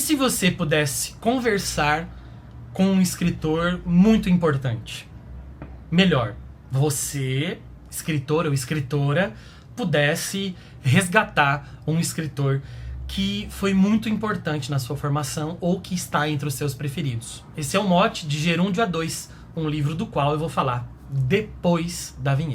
se você pudesse conversar com um escritor muito importante? Melhor, você, escritor ou escritora, pudesse resgatar um escritor que foi muito importante na sua formação ou que está entre os seus preferidos. Esse é o mote de Gerúndio A2, um livro do qual eu vou falar depois da vinheta.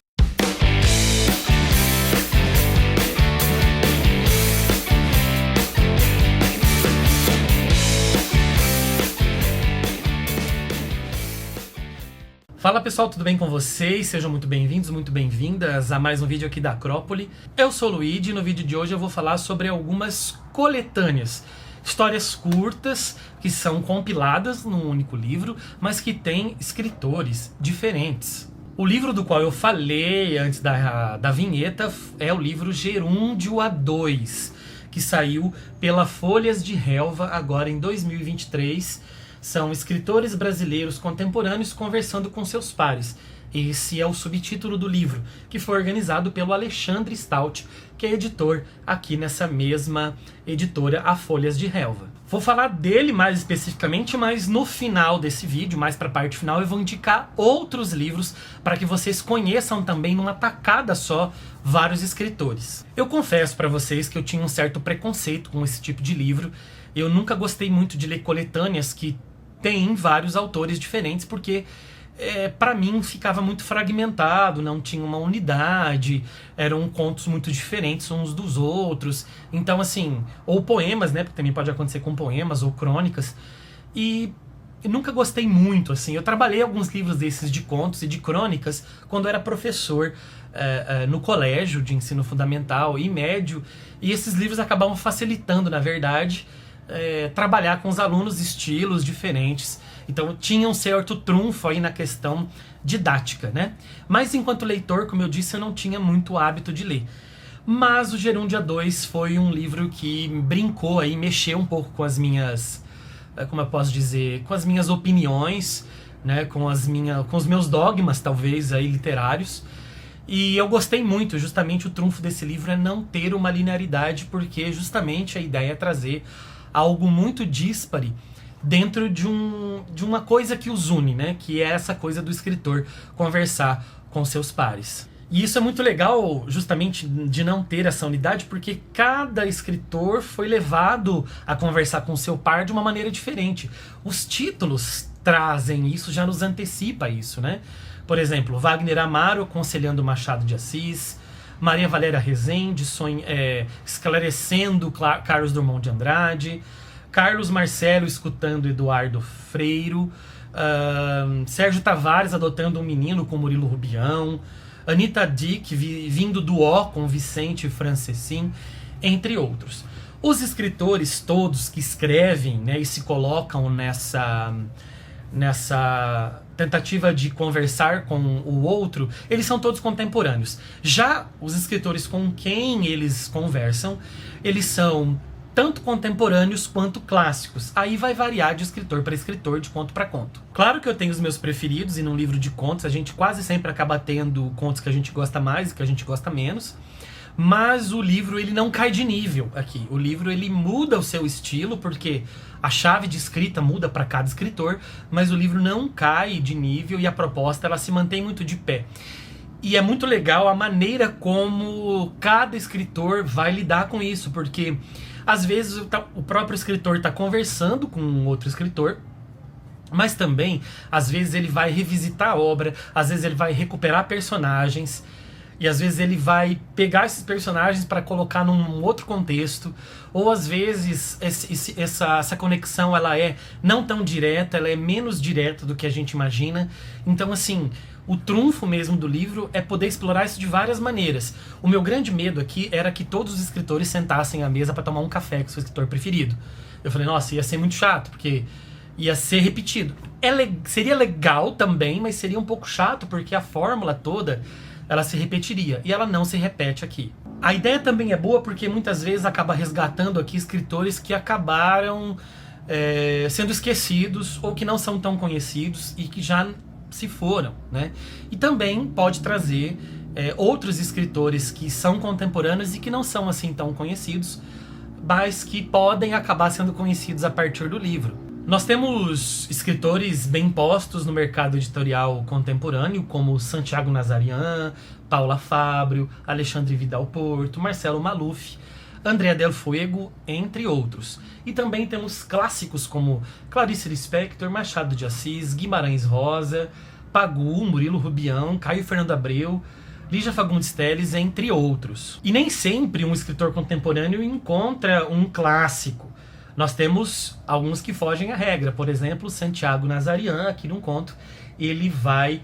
Fala pessoal, tudo bem com vocês? Sejam muito bem-vindos, muito bem-vindas a mais um vídeo aqui da Acrópole. Eu sou o Luigi e no vídeo de hoje eu vou falar sobre algumas coletâneas. Histórias curtas que são compiladas num único livro, mas que têm escritores diferentes. O livro do qual eu falei antes da vinheta é o livro Gerúndio A2, que saiu pela Folhas de Relva agora em 2023. São escritores brasileiros contemporâneos conversando com seus pares. Esse é o subtítulo do livro, que foi organizado pelo Alexandre Stout, que é editor aqui nessa mesma editora, a Folhas de Relva. Vou falar dele mais especificamente, mas no final desse vídeo, mais para a parte final, eu vou indicar outros livros para que vocês conheçam também numa tacada só vários escritores. Eu confesso para vocês que eu tinha um certo preconceito com esse tipo de livro. Eu nunca gostei muito de ler coletâneas que tem vários autores diferentes, porque para mim ficava muito fragmentado, não tinha uma unidade, eram contos muito diferentes uns dos outros. Então assim, ou poemas, né, porque também pode acontecer com poemas ou crônicas, e eu nunca gostei muito, assim. Eu trabalhei alguns livros desses de contos e de crônicas quando eu era professor no colégio de ensino fundamental e médio, e esses livros acabavam facilitando, na verdade, trabalhar com os alunos estilos diferentes. Então tinha um certo trunfo aí na questão didática, né? Mas enquanto leitor, como eu disse, eu não tinha muito hábito de ler. Mas o Gerúndio A2 foi um livro que brincou aí, mexeu um pouco com as minhas, como eu posso dizer, com as minhas opiniões, né? Com os meus dogmas, talvez, aí, literários. E eu gostei muito. Justamente o trunfo desse livro é não ter uma linearidade, porque justamente a ideia é trazer algo muito díspare dentro de uma coisa que os une, né? Que é essa coisa do escritor conversar com seus pares. E isso é muito legal, justamente, de não ter essa unidade, porque cada escritor foi levado a conversar com seu par de uma maneira diferente. Os títulos trazem isso, já nos antecipa isso, né? Por exemplo, Wagner Amaro aconselhando Machado de Assis, Maria Valéria Rezende esclarecendo Carlos Drummond de Andrade, Carlos Marcelo escutando Eduardo Freiro, Sérgio Tavares adotando um menino com Murilo Rubião, Anita Dick vindo do Ó com Vicente Francescin, entre outros. Os escritores todos que escrevem, né, e se colocam nessa tentativa de conversar com o outro, eles são todos contemporâneos. Já os escritores com quem eles conversam, eles são tanto contemporâneos quanto clássicos. Aí vai variar de escritor para escritor, de conto para conto. Claro que eu tenho os meus preferidos, e num livro de contos a gente quase sempre acaba tendo contos que a gente gosta mais e que a gente gosta menos. Mas o livro, ele não cai de nível aqui. O livro, ele muda o seu estilo, porque a chave de escrita muda para cada escritor, mas o livro não cai de nível e a proposta, ela se mantém muito de pé. E é muito legal a maneira como cada escritor vai lidar com isso, porque às vezes o próprio escritor está conversando com outro escritor, mas também, às vezes, ele vai revisitar a obra, às vezes ele vai recuperar personagens, e às vezes ele vai pegar esses personagens para colocar num outro contexto, ou às vezes essa conexão, ela é não tão direta, ela é menos direta do que a gente imagina. Então assim, o trunfo mesmo do livro é poder explorar isso de várias maneiras. O meu grande medo aqui era que todos os escritores sentassem à mesa para tomar um café com seu escritor preferido. Eu falei, nossa, ia ser muito chato, porque ia ser repetido. Seria legal também, mas seria um pouco chato, porque a fórmula toda, ela se repetiria, e ela não se repete aqui. A ideia também é boa porque muitas vezes acaba resgatando aqui escritores que acabaram sendo esquecidos, ou que não são tão conhecidos e que já se foram, né? E também pode trazer outros escritores que são contemporâneos e que não são assim tão conhecidos, mas que podem acabar sendo conhecidos a partir do livro. Nós temos escritores bem postos no mercado editorial contemporâneo, como Santiago Nazarian, Paula Fábio, Alexandre Vidal Porto, Marcelo Maluf, Andrea Del Fuego, entre outros. E também temos clássicos como Clarice Lispector, Machado de Assis, Guimarães Rosa, Pagu, Murilo Rubião, Caio Fernando Abreu, Lígia Fagundes Telles, entre outros. E nem sempre um escritor contemporâneo encontra um clássico. Nós temos alguns que fogem à regra. Por exemplo, Santiago Nazarian, aqui num conto, ele vai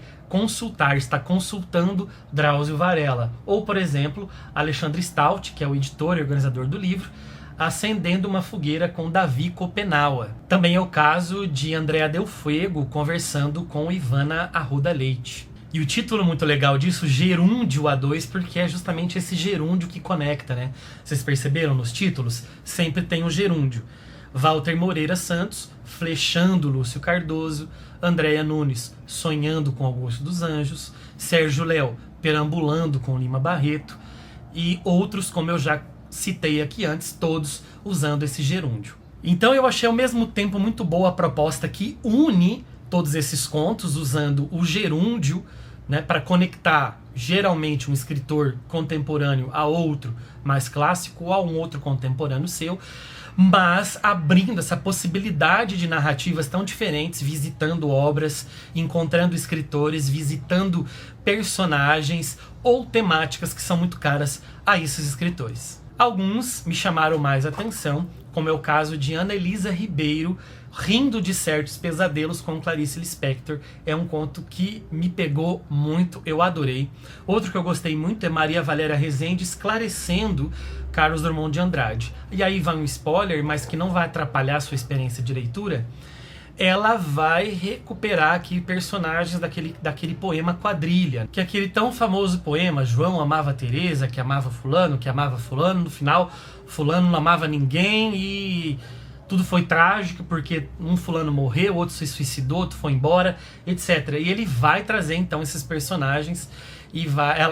está consultando Drauzio Varela. Ou, por exemplo, Alexandre Stout, que é o editor e organizador do livro, acendendo uma fogueira com Davi Copenaua. Também é o caso de Andrea Del Fuego conversando com Ivana Arruda Leite. E o título muito legal disso, Gerúndio A2, porque é justamente esse gerúndio que conecta, né? Vocês perceberam nos títulos? Sempre tem o gerúndio. Walter Moreira Santos, Flechando Lúcio Cardoso, Andréa Nunes, Sonhando com Augusto dos Anjos, Sérgio Léo, Perambulando com Lima Barreto, e outros, como eu já citei aqui antes, todos usando esse gerúndio. Então eu achei ao mesmo tempo muito boa a proposta que une todos esses contos usando o gerúndio, né, para conectar geralmente um escritor contemporâneo a outro mais clássico ou a um outro contemporâneo seu, mas abrindo essa possibilidade de narrativas tão diferentes, visitando obras, encontrando escritores, visitando personagens ou temáticas que são muito caras a esses escritores. Alguns me chamaram mais atenção, como é o caso de Ana Elisa Ribeiro, Rindo de Certos Pesadelos, com Clarice Lispector. É um conto que me pegou muito, eu adorei. Outro que eu gostei muito é Maria Valéria Rezende, Esclarecendo Carlos Drummond de Andrade. E aí vai um spoiler, mas que não vai atrapalhar a sua experiência de leitura. Ela vai recuperar aqui personagens daquele poema Quadrilha, que é aquele tão famoso poema, João amava Teresa, que amava fulano, no final fulano não amava ninguém e tudo foi trágico porque um fulano morreu, outro se suicidou, outro foi embora, etc. E ele vai trazer então esses personagens e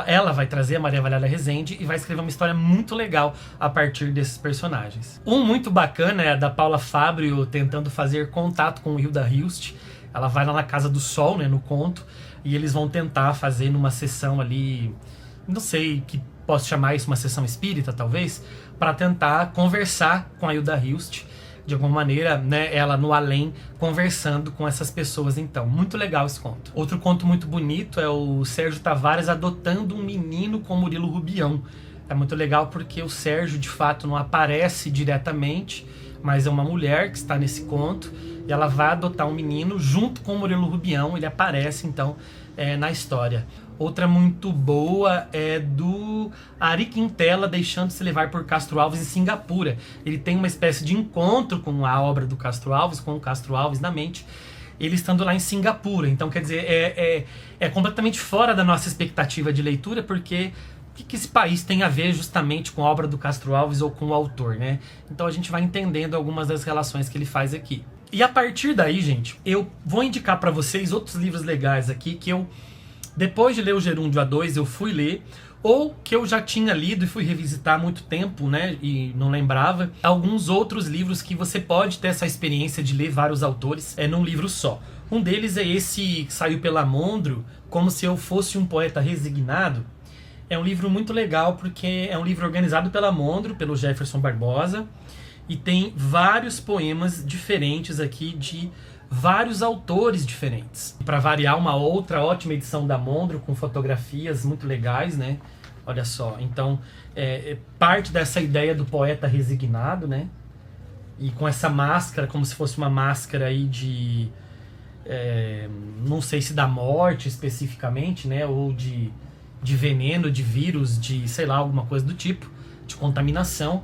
ela vai trazer a Maria Valéria Rezende e vai escrever uma história muito legal a partir desses personagens. Um muito bacana é a da Paula Fábio tentando fazer contato com o Hilda Hilst. Ela vai lá na Casa do Sol, né, no conto, e eles vão tentar fazer numa sessão ali, não sei que posso chamar isso, uma sessão espírita talvez, para tentar conversar com a Hilda Hilst. De alguma maneira, né, ela no além, conversando com essas pessoas, então. Muito legal esse conto. Outro conto muito bonito é o Sérgio Tavares adotando um menino com Murilo Rubião. É muito legal porque o Sérgio, de fato, não aparece diretamente, mas é uma mulher que está nesse conto, e ela vai adotar um menino junto com o Murilo Rubião, ele aparece, então, na história. Outra muito boa é do Ari Quintela, Deixando-se Levar por Castro Alves, em Singapura. Ele tem uma espécie de encontro com a obra do Castro Alves, com o Castro Alves na mente, ele estando lá em Singapura. Então, quer dizer, é completamente fora da nossa expectativa de leitura, porque o que esse país tem a ver justamente com a obra do Castro Alves ou com o autor, né? Então a gente vai entendendo algumas das relações que ele faz aqui. E a partir daí, gente, eu vou indicar para vocês outros livros legais aqui que eu, depois de ler o Gerúndio A2, eu fui ler, ou que eu já tinha lido e fui revisitar há muito tempo, né, e não lembrava. Alguns outros livros que você pode ter essa experiência de ler vários autores num livro só. Um deles é esse que saiu pela Mondro, Como Se Eu Fosse um Poeta Resignado. É um livro muito legal porque é um livro organizado pela Mondro, pelo Jefferson Barbosa, e tem vários poemas diferentes aqui de vários autores diferentes. Para variar, uma outra ótima edição da Mondro com fotografias muito legais, né? Olha só, então parte dessa ideia do poeta resignado, né? E com essa máscara, como se fosse uma máscara aí de não sei se da morte especificamente, né? Ou de veneno, de vírus, de sei lá, alguma coisa do tipo, de contaminação.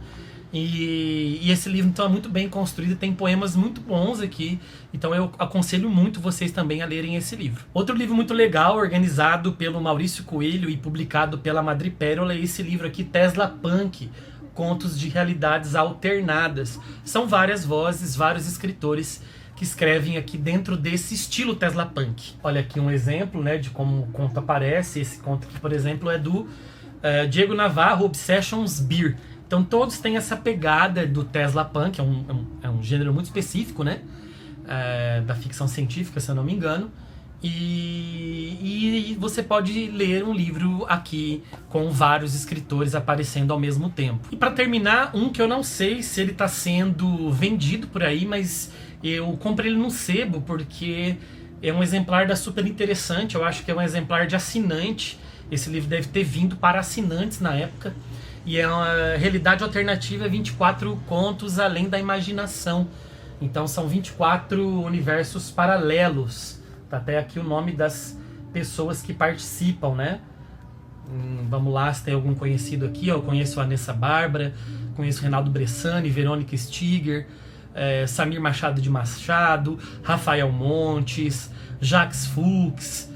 E esse livro então é muito bem construído, tem poemas muito bons aqui, então eu aconselho muito vocês também a lerem esse livro. Outro livro muito legal, organizado pelo Maurício Coelho e publicado pela Madrepérola, é esse livro aqui, Tesla Punk, Contos de Realidades Alternadas. São várias vozes, vários escritores que escrevem aqui dentro desse estilo Tesla Punk. Olha aqui um exemplo, né, de como o conto aparece. Esse conto aqui, por exemplo, é do Diego Navarro, Obsessions Beer, Então todos têm essa pegada do Tesla Punk, é um gênero muito específico, né? Da ficção científica, se eu não me engano. E você pode ler um livro aqui com vários escritores aparecendo ao mesmo tempo. E para terminar, um que eu não sei se ele está sendo vendido por aí, mas eu comprei ele num sebo porque é um exemplar da Super Interessante. Eu acho que é um exemplar de assinante. Esse livro deve ter vindo para assinantes na época. E é uma realidade alternativa, 24 contos além da imaginação. Então são 24 universos paralelos. Tá até aqui o nome das pessoas que participam, né? Vamos lá, se tem algum conhecido aqui. Eu conheço a Vanessa Bárbara, conheço Reinaldo Bressani, Verônica Stiger, Samir Machado de Machado, Rafael Montes, Jacques Fuchs,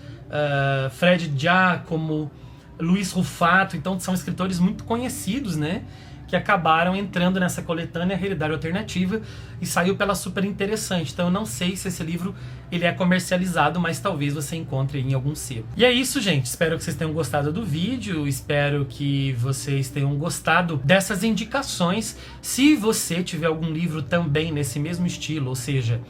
Fred Giacomo, Luiz Rufato. Então são escritores muito conhecidos, né? Que acabaram entrando nessa coletânea Realidade Alternativa e saiu pela Super Interessante. Então eu não sei se esse livro ele é comercializado, mas talvez você encontre em algum sebo. E é isso, gente. Espero que vocês tenham gostado do vídeo, espero que vocês tenham gostado dessas indicações. Se você tiver algum livro também nesse mesmo estilo, ou seja,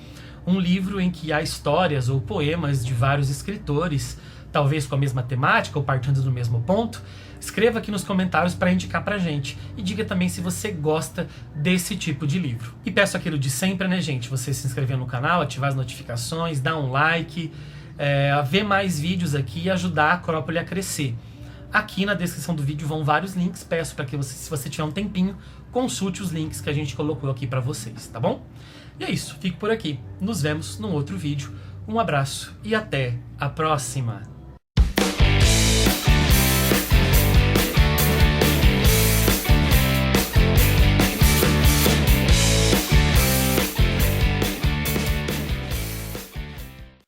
um livro em que há histórias ou poemas de vários escritores, talvez com a mesma temática ou partindo do mesmo ponto, escreva aqui nos comentários para indicar pra gente. E diga também se você gosta desse tipo de livro. E peço aquilo de sempre, né, gente? Você se inscrever no canal, ativar as notificações, dar um like, ver mais vídeos aqui e ajudar a Acrópole a crescer. Aqui na descrição do vídeo vão vários links. Peço para que você, se você tiver um tempinho, consulte os links que a gente colocou aqui para vocês, tá bom? E é isso, fico por aqui. Nos vemos num outro vídeo. Um abraço e até a próxima!